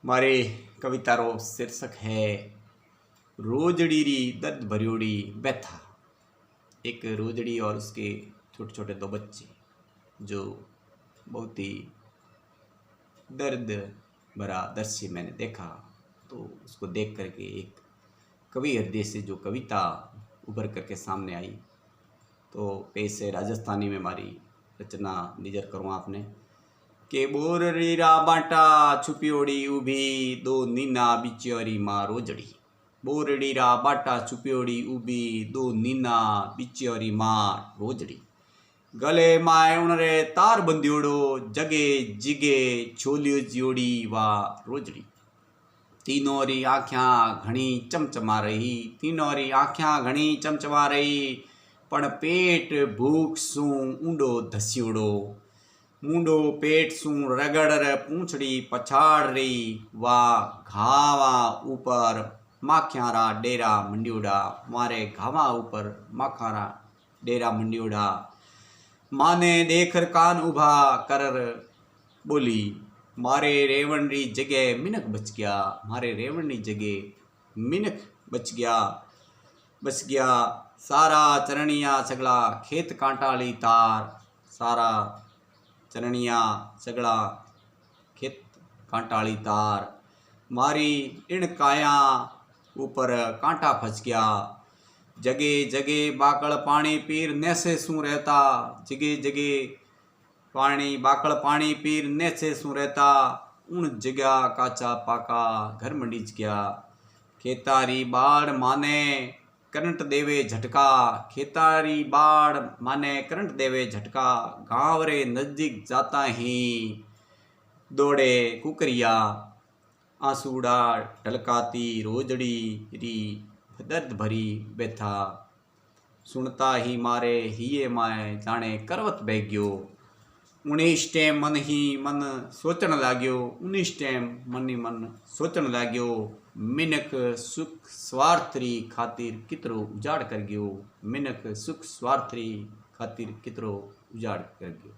मारे कविता रो शीर्षक है रोजड़ी री दर्द भरियोड़ी व्यथा। एक रोजड़ी और उसके छोटे छोटे दो बच्चे जो बहुत ही दर्द भरा दृश्य मैंने देखा, तो उसको देख करके एक कवि हृदय से जो कविता उभर करके सामने आई, तो पेश है राजस्थानी में हमारी रचना निजर करूँ आपने के बोररी रा बाटा छुपियोड़ी उभी दो नीना बिचौरी माँ रोजड़ी। बोरड़ी रा बाटा छुपियोड़ी उभी दो नीना बिचौरी माँ रोजड़ी। गले माए उनरे तार बंदियोड़ो जगे जिगे छोलियो जियोड़ी वा रोजड़ी। तीनों री आँख्यां घणी चमचमा रही, तीनों री आँख्यां घणी चमचमा रही, पण पेट भूख सू ऊंडो धस्योड़ो। मूंडो पेट सू रगड़ पूंछड़ी पछाड़ रही, वा घावा ऊपर माख्यारा डेरा मंड्योड़ा। मारे घावा ऊपर माखारा डेरा मंड्योड़ा। माने देखर कान उभा कर बोली, मारे रेवण री जगह मिनक बच गया, मारे रेवण री जगह मिनक बच गया। सारा चरणिया सगला खेत कांटाली तार, सारा चरणिया सगला खेत कांटाली तार। मारी इण काया ऊपर कांटा फंस गया। जगे जगे बाकड़ पानी पीर नैसे सू रहता, जगे जगे पानी बाकड़ पानी पीर नैसे सू रहता। उन जगह काचा पाका घर मंडीज गया। खेतारी बाढ़ माने करंट देवे झटका, खेतारी बाढ़ माने करंट देवे झटका। गांव रे नजदीक जाता ही दौड़े कुकरिया, आंसूड़ा ढलकाती रोजड़ी री दर्द भरी व्यथा। सुनता ही मारे हिये माए जाने करवत बह गयो। उन्नीस टाइम मन ही मन सोचण लाग्यो, उन्नीस टाइम मन ही मन सोचण लाग्यो। मिनक सुख स्वार्थ री खातिर कितरो उजाड़ कर गयो, मिनक सुख स्वार्थ री खातिर कितरो उजाड़ कर गयो।